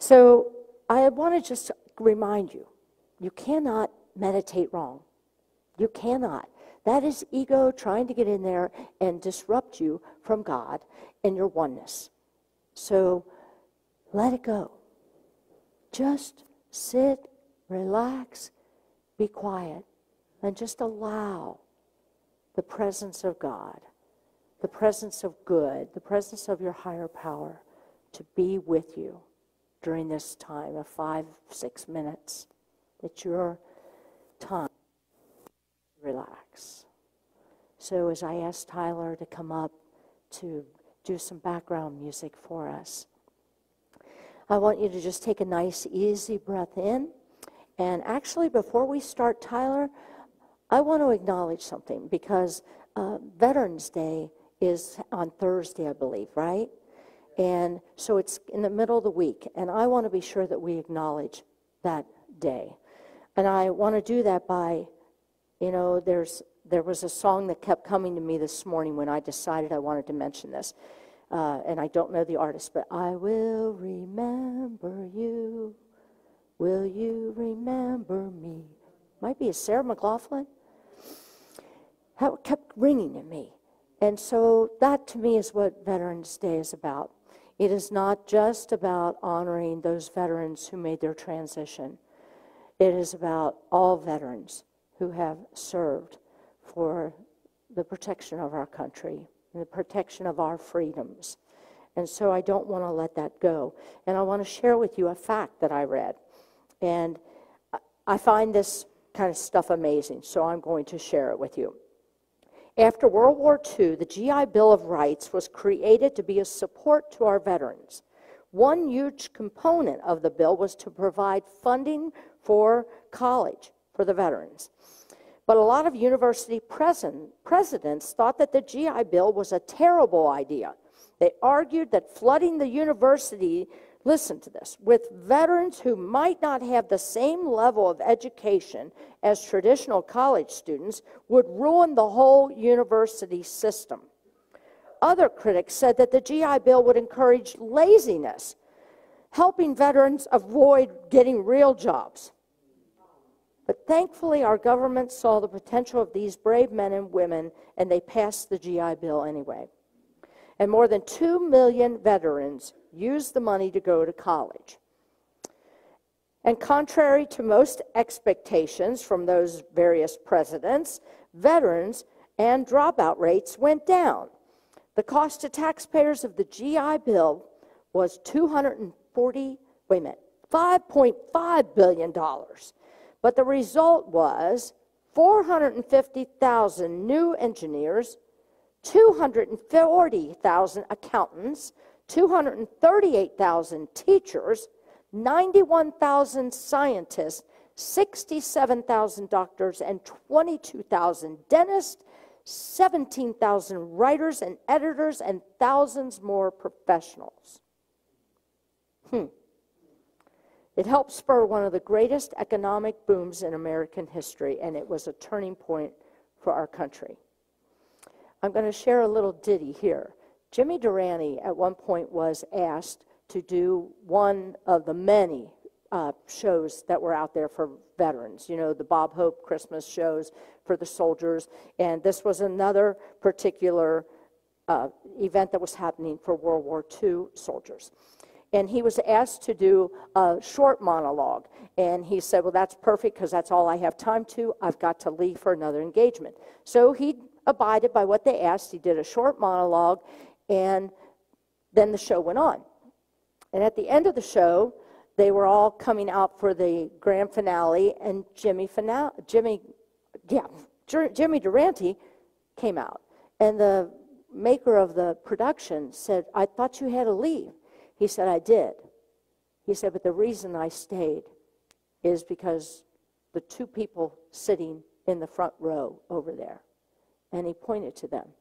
So I want to just remind you, you cannot meditate wrong. You cannot. That is ego trying to get in there and disrupt you from God and your oneness. So let it go. Just sit, relax, be quiet, and just allow the presence of God, the presence of good, the presence of your higher power to be with you during this time of 5-6 minutes. It's your time to relax. So as I ask Tyler to come up to do some background music for us, I want you to just take a nice, easy breath in. And actually, before we start, Tyler, I want to acknowledge something because Veterans Day is on Thursday, I believe, right? And so it's in the middle of the week, and I want to be sure that we acknowledge that day. And I want to do that by, you know, there was a song that kept coming to me this morning when I decided I wanted to mention this. And I don't know the artist, but I will remember you. Will you remember me? Might be a Sarah McLachlan. How it kept ringing in me. And so that to me is what Veterans Day is about. It is not just about honoring those veterans who made their transition. It is about all veterans who have served for the protection of our country, and the protection of our freedoms. And so I don't want to let that go. And I want to share with you a fact that I read. And I find this kind of stuff amazing, so I'm going to share it with you. After World War II, the GI Bill of Rights was created to be a support to our veterans. One huge component of the bill was to provide funding for college for the veterans. But a lot of university presidents thought that the GI Bill was a terrible idea. They argued that flooding the university, listen to this, with veterans who might not have the same level of education as traditional college students would ruin the whole university system. Other critics said that the GI Bill would encourage laziness, helping veterans avoid getting real jobs. But thankfully, our government saw the potential of these brave men and women, and they passed the GI Bill anyway. And more than 2 million veterans used the money to go to college. And contrary to most expectations from those various presidents, veterans and dropout rates went down. The cost to taxpayers of the GI Bill was $5.5 billion. But the result was 450,000 new engineers, 240,000 accountants, 238,000 teachers, 91,000 scientists, 67,000 doctors, and 22,000 dentists, 17,000 writers and editors, and thousands more professionals. It helped spur one of the greatest economic booms in American history, and it was a turning point for our country. I'm going to share a little ditty here. Jimmy Durante at one point was asked to do one of the many shows that were out there for veterans. You know, the Bob Hope Christmas shows for the soldiers, and this was another particular event that was happening for World War II soldiers. And he was asked to do a short monologue. And he said, well, that's perfect because that's all I have time to. I've got to leave for another engagement. So he abided by what they asked. He did a short monologue, and then the show went on. And at the end of the show, they were all coming out for the grand finale, and Jimmy Durante came out. And the maker of the production said, I thought you had to leave. He said, I did. He said, but the reason I stayed is because the two people sitting in the front row over there, and he pointed to them.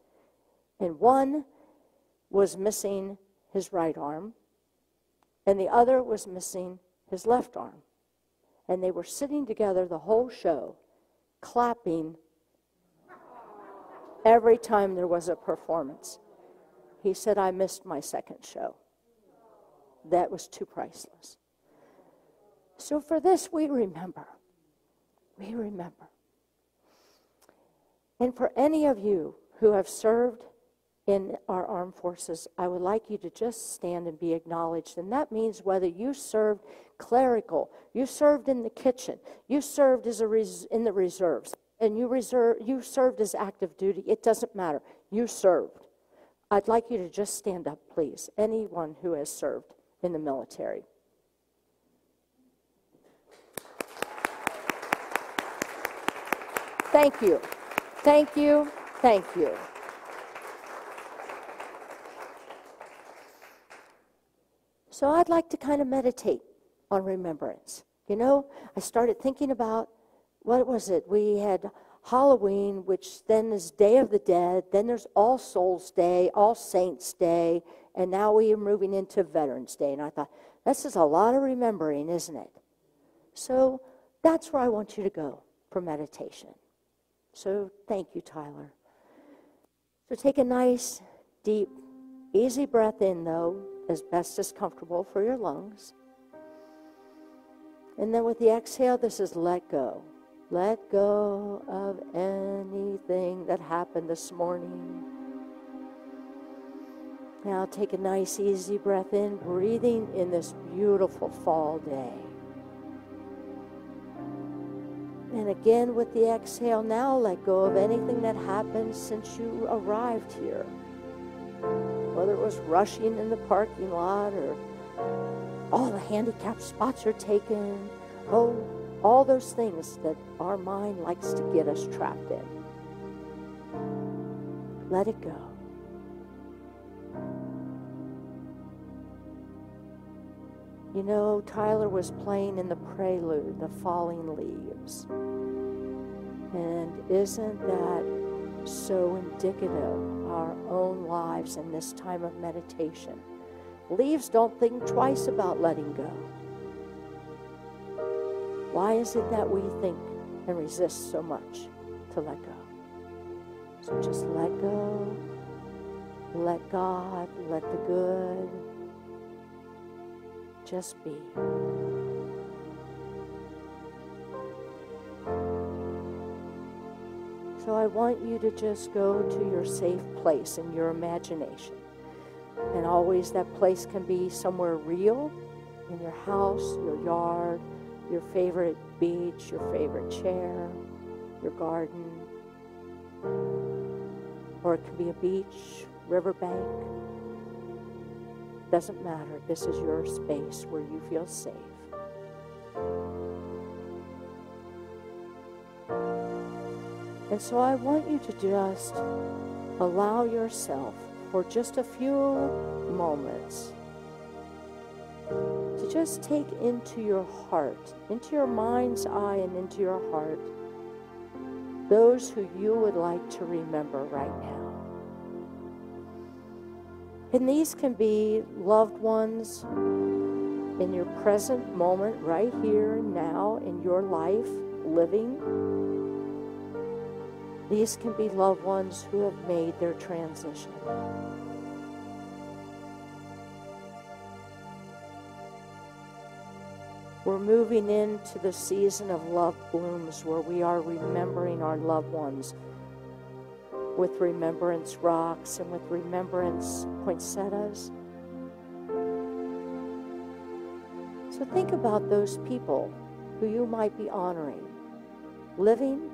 And one was missing his right arm, and the other was missing his left arm. And they were sitting together the whole show, clapping every time there was a performance. He said, I missed my second show. That was too priceless. So for this, we remember. We remember. And for any of you who have served in our armed forces, I would like you to just stand and be acknowledged. And that means whether you served clerical, you served in the kitchen, you served as in the reserves, and you served as active duty. It doesn't matter. You served. I'd like you to just stand up, please. Anyone who has served in the military. Thank you. Thank you. Thank you. So I'd like to kind of meditate on remembrance. You know, I started thinking about, what was it? We had Halloween, which then is Day of the Dead. Then there's All Souls Day, All Saints Day, and now we are moving into Veterans Day. And I thought, this is a lot of remembering, isn't it? So that's where I want you to go for meditation. So thank you, Tyler. So take a nice, deep, easy breath in, though, as best as comfortable for your lungs. And then with the exhale, this is let go. Let go of anything that happened this morning. Now take a nice, easy breath in, breathing in this beautiful fall day. And again with the exhale, now let go of anything that happened since you arrived here. Whether it was rushing in the parking lot or all the handicapped spots are taken. Oh, all those things that our mind likes to get us trapped in. Let it go. You know, Tyler was playing in the prelude, the falling leaves. And isn't that so indicative of our own lives in this time of meditation? Leaves don't think twice about letting go. Why is it that we think and resist so much to let go? So just let go, let God, let the good just be. So I want you to just go to your safe place in your imagination. And always that place can be somewhere real, in your house, your yard, your favorite beach, your favorite chair, your garden. Or it can be a beach, riverbank. Doesn't matter. This is your space where you feel safe. And so I want you to just allow yourself for just a few moments to just take into your heart, into your mind's eye and into your heart, those who you would like to remember right now. And these can be loved ones in your present moment, right here and now in your life, living. These can be loved ones who have made their transition. We're moving into the season of love blooms where we are remembering our loved ones with remembrance rocks and with remembrance poinsettias. So think about those people who you might be honoring, living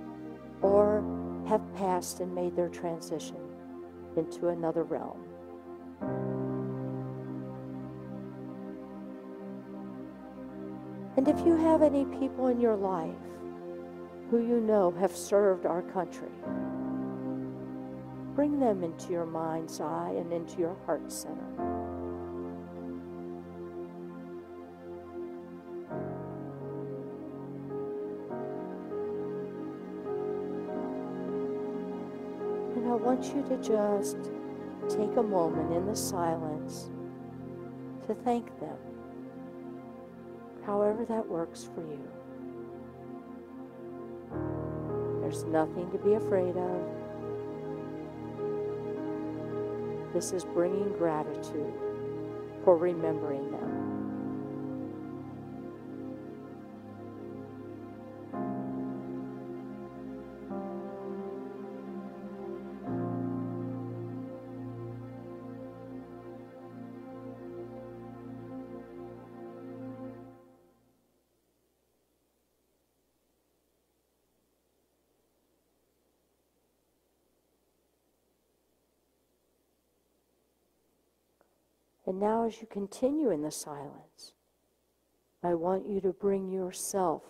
or have passed and made their transition into another realm. And if you have any people in your life who you know have served our country, bring them into your mind's eye and into your heart center. And I want you to just take a moment in the silence to thank them, however that works for you. There's nothing to be afraid of. This is bringing gratitude for remembering them. And now as you continue in the silence, I want you to bring yourself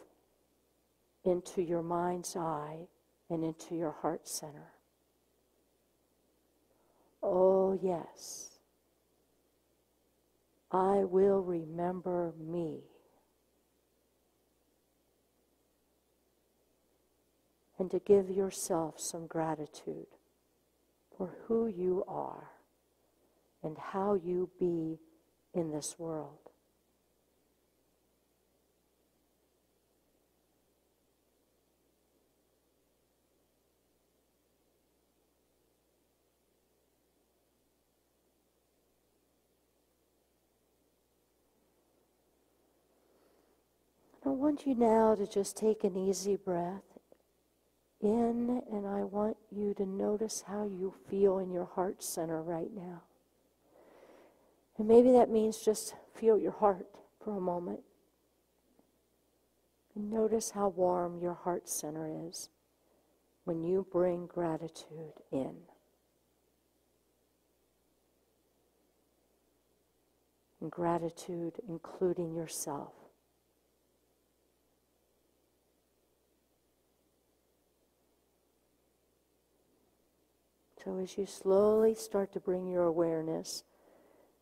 into your mind's eye and into your heart center. Oh yes, I will remember me. And to give yourself some gratitude for who you are and how you be in this world. I want you now to just take an easy breath in, and I want you to notice how you feel in your heart center right now. And maybe that means just feel your heart for a moment. And notice how warm your heart center is when you bring gratitude in. And gratitude including yourself. So as you slowly start to bring your awareness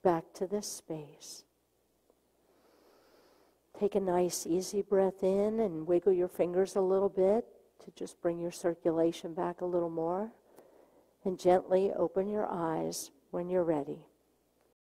back to this space, take a nice easy breath in and wiggle your fingers a little bit to just bring your circulation back a little more. And gently open your eyes when you're ready.